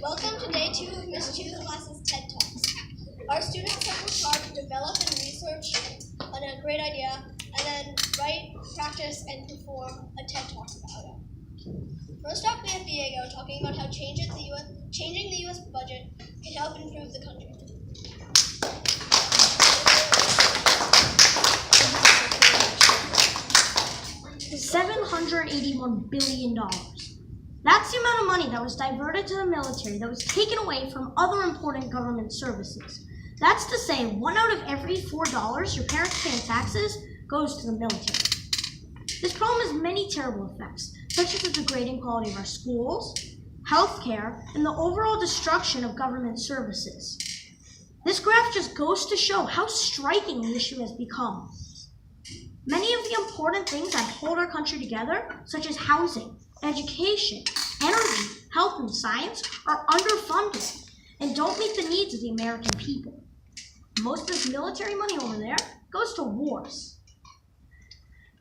Welcome to day 2 of Miss Chu's class's TED Talks. Our students have worked hard to develop and research on a great idea and then write, practice, and perform a TED Talk about it. First up, we have Diego talking about how changing the U.S. budget can help improve the country. $781 billion. That's the amount of money that was diverted to the military that was taken away from other important government services. That's to say, 1 out of every $4 your parents pay in taxes goes to the military. This problem has many terrible effects, such as the degrading quality of our schools, healthcare, and the overall destruction of government services. This graph just goes to show how striking the issue has become. Many of the important things that hold our country together, such as housing, education, energy, health, and science, are underfunded and don't meet the needs of the American people. Most of this military money over there goes to wars.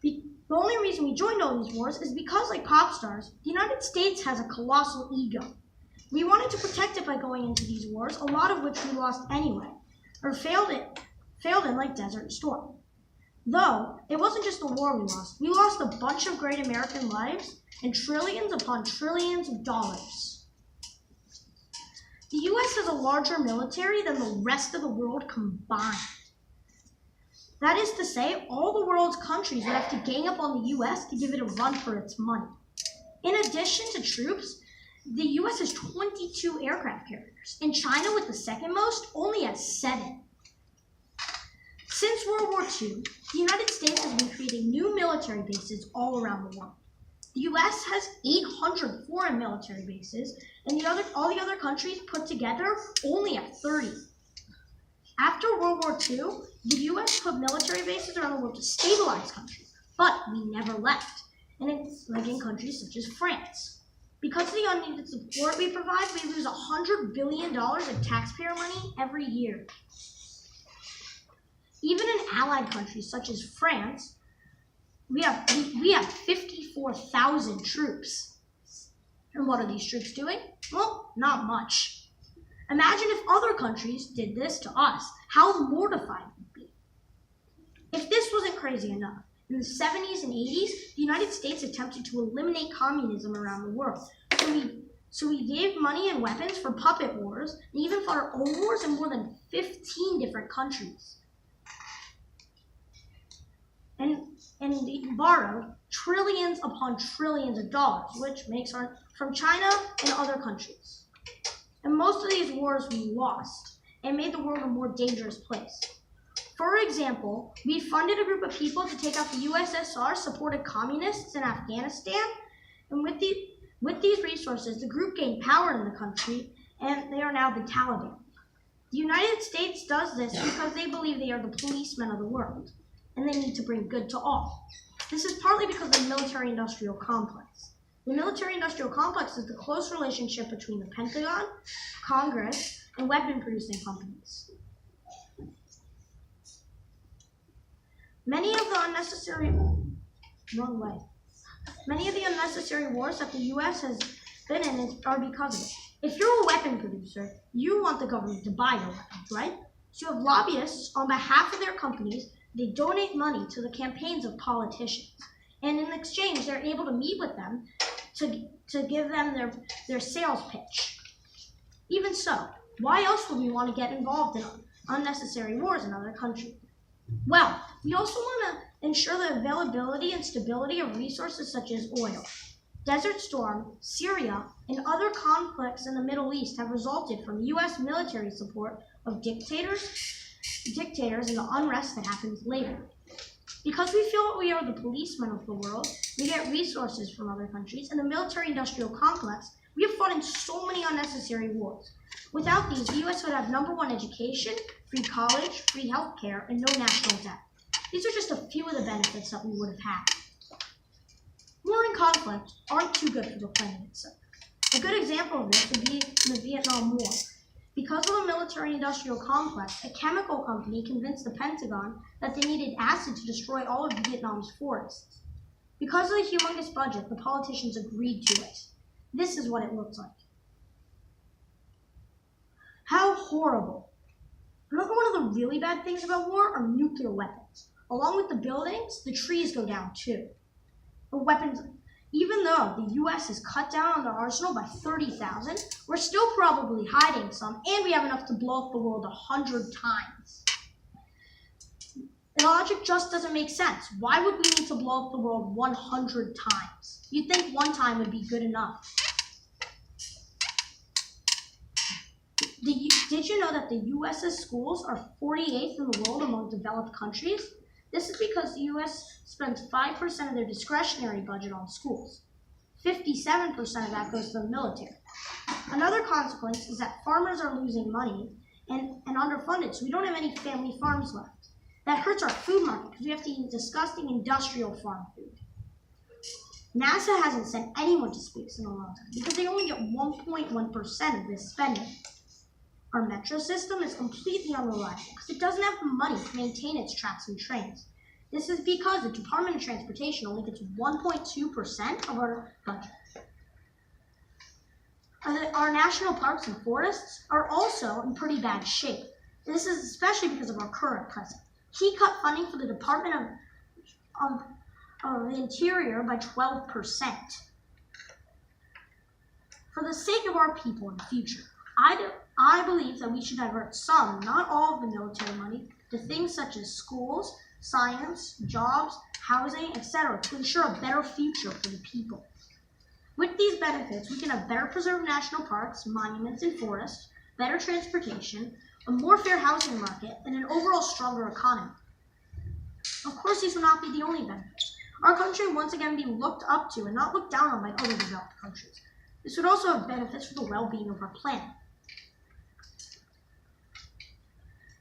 The only reason we joined all these wars is because, like pop stars, the United States has a colossal ego. We wanted to protect it by going into these wars, a lot of which we lost anyway, or failed in like Desert Storm. Though, it wasn't just the war we lost a bunch of great American lives and trillions upon trillions of dollars. The U.S. has a larger military than the rest of the world combined. That is to say, all the world's countries would have to gang up on the U.S. to give it a run for its money. In addition to troops, the U.S. has 22 aircraft carriers, and China, with the second most, only has 7. Since World War II, the United States has been creating new military bases all around the world. The U.S. has 800 foreign military bases, and all the other countries put together only have 30. After World War II, the U.S. put military bases around the world to stabilize countries, but we never left, and it's like in countries such as France. Because of the unneeded support we provide, we lose $100 billion in taxpayer money every year. Even in allied countries such as France, we have 54,000 troops. And what are these troops doing? Well, not much. Imagine if other countries did this to us, how mortified we'd be. If this wasn't crazy enough, in the 70s and 80s, the United States attempted to eliminate communism around the world. So we gave money and weapons for puppet wars, and even fought our own wars in more than 15 different countries. And we borrowed trillions upon trillions of dollars, which makes from China and other countries. And most of these wars we lost and made the world a more dangerous place. For example, we funded a group of people to take out the USSR, supported communists in Afghanistan, and with these resources, the group gained power in the country, and they are now the Taliban. The United States does this because they believe they are the policemen of the world, and they need to bring good to all. This is partly because of the military-industrial complex. The military-industrial complex is the close relationship between the Pentagon, Congress, and weapon-producing companies. Many of the unnecessary wars that the U.S. has been in are because of it. If you're a weapon producer, you want the government to buy your weapons, right? So you have lobbyists on behalf of their companies. They donate money to the campaigns of politicians. And in exchange, they're able to meet with them to give them their sales pitch. Even so, why else would we want to get involved in unnecessary wars in other countries? Well, we also want to ensure the availability and stability of resources such as oil. Desert Storm, Syria, and other conflicts in the Middle East have resulted from U.S. military support of dictators and the unrest that happens later. Because we feel we are the policemen of the world, we get resources from other countries, and the military-industrial complex, we have fought in so many unnecessary wars. Without these, the U.S. would have #1 education, free college, free healthcare, and no national debt. These are just a few of the benefits that we would have had. War and conflict aren't too good for the planet itself. A good example of this would be the Vietnam War. Because of the military-industrial complex, a chemical company convinced the Pentagon that they needed acid to destroy all of Vietnam's forests. Because of the humongous budget, the politicians agreed to it. This is what it looks like. How horrible. Another one of the really bad things about war are nuclear weapons. Along with the buildings, the trees go down too. The weapons, even though the US has cut down on their arsenal by 30,000, we're still probably hiding some, and we have enough to blow up the world 100 times. The logic just doesn't make sense. Why would we need to blow up the world 100 times? You'd think one time would be good enough. Did you know that the US's schools are 48th in the world among developed countries? This is because the US spends 5% of their discretionary budget on schools. 57% of that goes to the military. Another consequence is that farmers are losing money and underfunded, so we don't have any family farms left. That hurts our food market because we have to eat disgusting industrial farm food. NASA hasn't sent anyone to space in a long time because they only get 1.1% of this spending. Our metro system is completely unreliable because it doesn't have the money to maintain its tracks and trains. This is because the Department of Transportation only gets 1.2% of our budget. Our national parks and forests are also in pretty bad shape. This is especially because of our current president. He cut funding for the Department of the Interior by 12%. For the sake of our people in the future, I believe that we should divert some, not all of the military money, to things such as schools, science, jobs, housing, etc., to ensure a better future for the people. With these benefits, we can have better preserved national parks, monuments, and forests, better transportation, a more fair housing market, and an overall stronger economy. Of course, these will not be the only benefits. Our country will once again be looked up to and not looked down on by other developed countries. This would also have benefits for the well-being of our planet.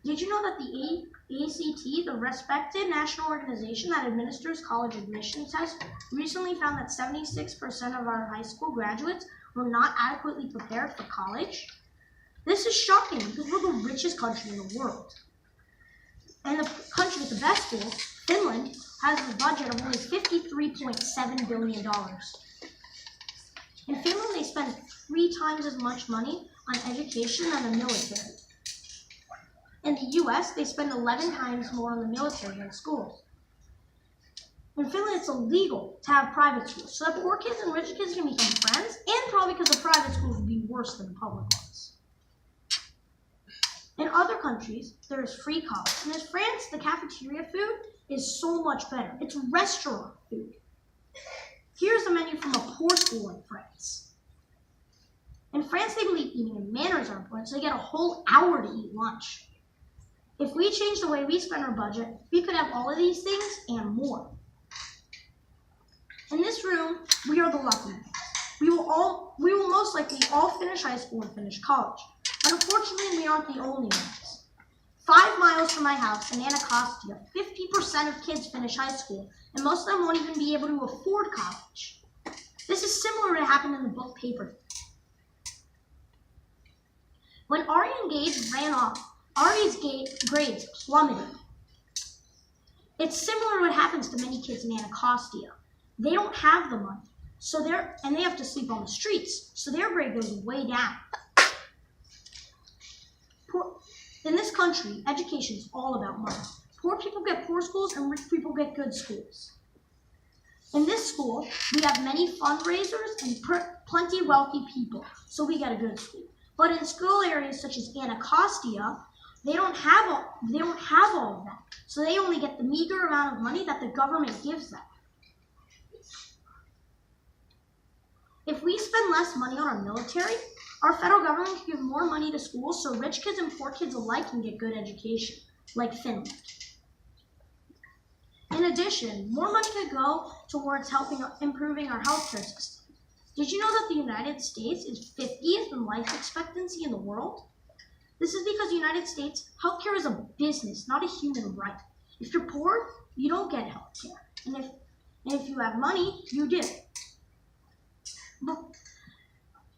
Did you know that the ACT, the respected national organization that administers college admission tests, recently found that 76% of our high school graduates were not adequately prepared for college? This is shocking because we're the richest country in the world. And the country with the best schools, Finland, has a budget of only $53.7 billion. In Finland, they spend 3 times as much money on education than the military. In the US, they spend 11 times more on the military than schools. In Finland, it's illegal to have private schools, so that poor kids and rich kids can become friends, and probably because the private schools would be worse than the public ones. In other countries, there is free college. And in France, the cafeteria food is so much better. It's restaurant food. Here's a menu from a poor school in France. In France, they believe eating and manners are important, so they get a whole hour to eat lunch. If we change the way we spend our budget, we could have all of these things and more. In this room, we are the lucky ones. We will most likely all finish high school and finish college. But unfortunately, we aren't the only ones. 5 miles from my house in Anacostia, 50% of kids finish high school, and most of them won't even be able to afford college. This is similar to what happened in the book Paper. When Ari and Gage ran off, Ari's grades plummeted. It's similar to what happens to many kids in Anacostia. They don't have the money, and they have to sleep on the streets, so their grade goes way down. In this country, education is all about money. Poor people get poor schools and rich people get good schools. In this school, we have many fundraisers and plenty of wealthy people, so we get a good school. But in school areas such as Anacostia, they don't have all of that, so they only get the meager amount of money that the government gives them. If we spend less money on our military, our federal government can give more money to schools so rich kids and poor kids alike can get good education, like Finland. In addition, more money could go towards improving our healthcare system. Did you know that the United States is 50th in life expectancy in the world? This is because the United States, healthcare is a business, not a human right. If you're poor, you don't get healthcare. And if you have money, you do. But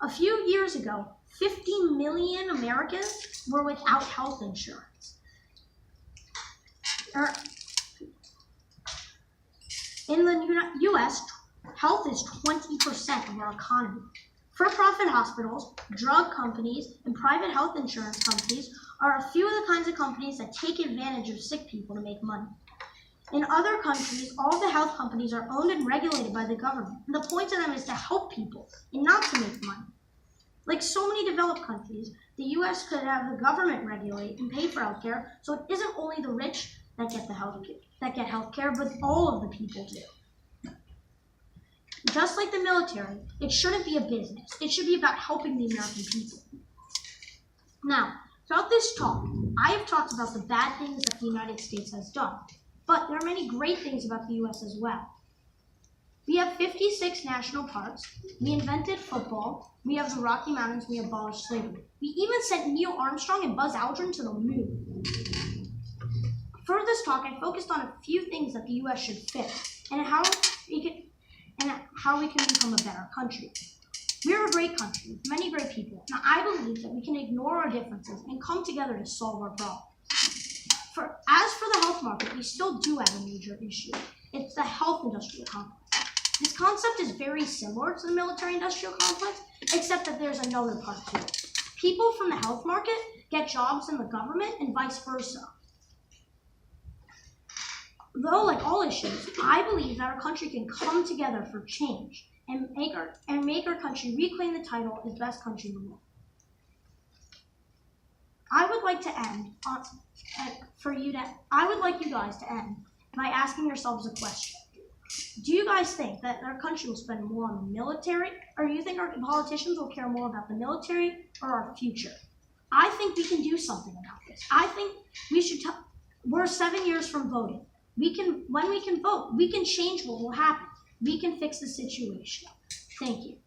a few years ago, 50 million Americans were without health insurance. In the US, health is 20% of our economy. For-profit hospitals, drug companies, and private health insurance companies are a few of the kinds of companies that take advantage of sick people to make money. In other countries, all the health companies are owned and regulated by the government, and the point of them is to help people and not to make money. Like so many developed countries, the US could have the government regulate and pay for healthcare, so it isn't only the rich that get healthcare, but all of the people do. Just like the military, it shouldn't be a business. It should be about helping the American people. Now, throughout this talk, I have talked about the bad things that the United States has done, but there are many great things about the US as well. We have 56 national parks, we invented football, we have the Rocky Mountains, we abolished slavery. We even sent Neil Armstrong and Buzz Aldrin to the moon. For this talk, I focused on a few things that the US should fix and how we can become a better country. We're a great country with many great people, and I believe that we can ignore our differences and come together to solve our problems. As for the health market, we still do have a major issue. It's the health industrial complex. This concept is very similar to the military-industrial complex, except that there's another part to it. People from the health market get jobs in the government and vice versa. Though, like all issues, I believe that our country can come together for change and make our country reclaim the title as best country in the world. I would like you guys to end by asking yourselves a question. Do you guys think that our country will spend more on the military, or do you think our politicians will care more about the military or our future? I think we can do something about this. I think we should. We're 7 years from voting. When we can vote, we can change what will happen. We can fix the situation. Thank you.